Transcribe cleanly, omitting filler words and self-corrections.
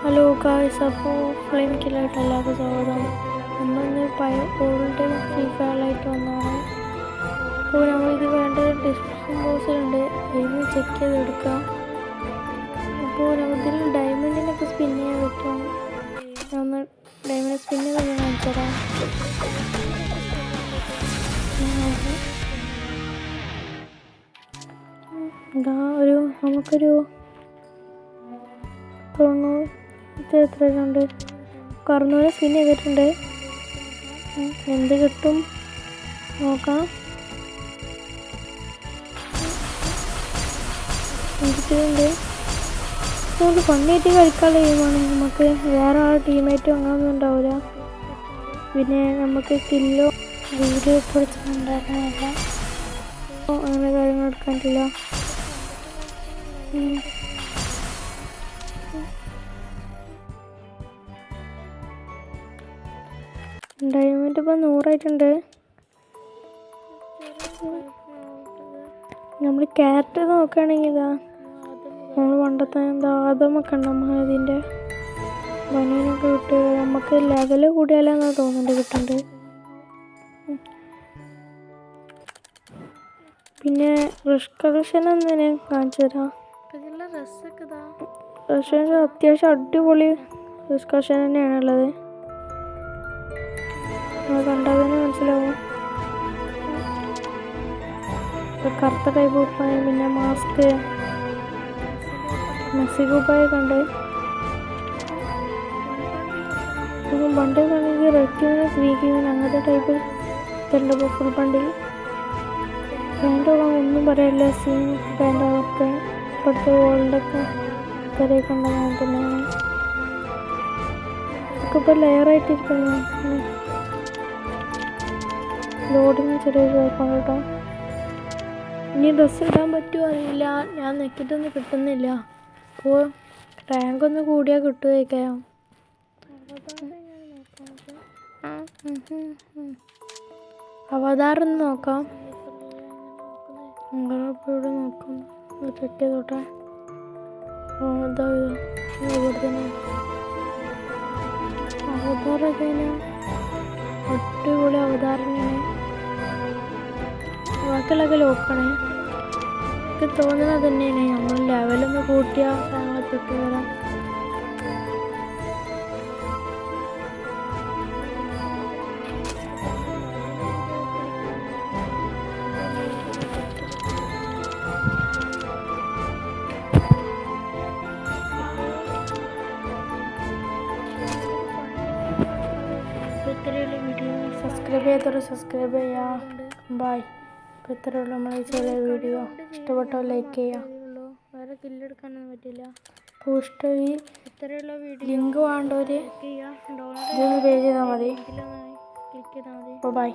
Hello guys, അപ്പോൾ flame കില്ലായിട്ട് എല്ലാവർക്കും സ്വാഗതം. ഇന്നൊന്ന് ഓൾഡ് ഫ്രീ ഫയറിലായിട്ട് വന്നതാണ്. അപ്പോൾ നമ്മളിത് വേണ്ടത് ഡിസ്ക്രിപ്ഷൻ ബോക്സിലുണ്ട്, അതിന് ചെക്ക് ചെയ്തെടുക്കാം. അപ്പോൾ നമുക്കിതിൽ ഡയമണ്ടിനൊക്കെ സ്പിൻ ചെയ്യാൻ പറ്റും. ഞാൻ ഒന്ന് ഡയമണ്ട് സ്പിൻ ചെയ്ത് കാണിച്ചു തരാം. നമുക്കൊരു എത്രയുണ്ട്, 600 സ്പിൻ ചെയ്തിട്ടുണ്ട്. എന്ത് കിട്ടും നോക്കാം. കിട്ടിയിട്ടുണ്ട്. നമുക്ക് പണിയായിട്ട് കളിക്കാനുള്ള ഗെയിമാണ്. നമുക്ക് വേറെ ആൾ ടീമായിട്ടും അങ്ങനെയൊന്നും ഉണ്ടാവില്ല. പിന്നെ നമുക്ക് കില്ലോ വീഡിയോ പൊടിച്ചിട്ടുണ്ടാക്കാനില്ല, അങ്ങനെ കാര്യങ്ങൾ എടുക്കാൻ പറ്റില്ല. ഡയമണ്ട് ഇപ്പോൾ 100 ആയിട്ടുണ്ട്. നമ്മൾ ക്യാരറ്റ് നോക്കുകയാണെങ്കിൽ ഇതാ നമ്മൾ പണ്ടത്തെ ആദമൊക്കെ ഉണ്ട്. നമ്മൾ ഇതിൻ്റെ ബനിയനൊക്കെ കിട്ടുക നമുക്ക് ലെവല് കൂടിയാലെന്നാണ് തോന്നുന്നുണ്ട് കിട്ടുന്നുണ്ട്. പിന്നെ റിഷ് കളക്ഷൻ ഒന്നിനെ കാണിച്ചു തരാം. റഷ്യൻ അത്യാവശ്യം അടിപൊളി റിഷ് കളക്ഷൻ തന്നെയാണുള്ളത്. കണ്ടാൽ തന്നെ മനസ്സിലാവും. കറുത്ത ടൈപ്പ് കുപ്പായ, പിന്നെ മാസ്ക്, മെസ്സി കുപ്പായ കണ്ട്. ബണ്ടിലാണെങ്കിൽ റെഡ് ക്യൂവിന് 3 ക്യൂവിന് അങ്ങനത്തെ ടൈപ്പ് ഇതുണ്ട്. ഫുൾ ബണ്ടിൽ പാൻറ്റൊക്കെ ഒന്നും പറയാനില്ല. സീൻ പാൻറ്റൊക്കെ ഇപ്പോഴത്തെ വേൾഡൊക്കെ കറിയൊക്കെ ഉണ്ടെന്ന് തന്നെയാണ്. ഇതൊക്കെ ഇപ്പോൾ ലെയറായിട്ടിരിക്കുന്നു. ലോഡിങ് ചെറിയൊരു കുഴപ്പമാണ് കേട്ടോ. ഇനി ഡ്രസ്സ് ഇടാൻ പറ്റുമോ അറിയില്ല, ഞാൻ നെക്കിട്ടൊന്നും കിട്ടുന്നില്ല. അപ്പോൾ റാങ്ക് ഒന്ന് കൂടിയാൽ കിട്ടുമായിരിക്കാം. അവതാറൊന്ന് നോക്കാം. ഇപ്പോൾ ഇവിടെ നോക്കാം, ചെക്ക് ചെയ്തോട്ടെ. ഇവിടെ തന്നെ അവതാറൊക്കെ അടിപൊളി അവതാരനാണ്. ബാക്കിയുള്ളതൊക്കെ ലോക്കാണ്. എനിക്ക് തോന്നുന്നത് തന്നെയാണ് നമ്മൾ ലെവലൊന്ന് കൂട്ടിയാൽ ഞങ്ങൾ കിട്ടി വരാം. ഇത്രയുള്ള വീഡിയോ സബ്സ്ക്രൈബ് ചെയ്യാത്തവർ സബ്സ്ക്രൈബ് ചെയ്യുക. ബൈ. അപ്പോൾ ഇത്രയുള്ള നമ്മൾ ചെറിയ വീഡിയോ ഇഷ്ടപ്പെട്ടോ ലൈക്ക് ചെയ്യുക. വേറെ കില്ലെടുക്കാനൊന്നും പറ്റില്ല. അപ്പോൾ ഇഷ്ടമായി ഇത്രയുള്ള വീഡിയോ ലിങ്ക് വേണ്ടവർ ഇതൊന്ന് പേ ചെയ്താൽ മതി. അപ്പോൾ ബൈ.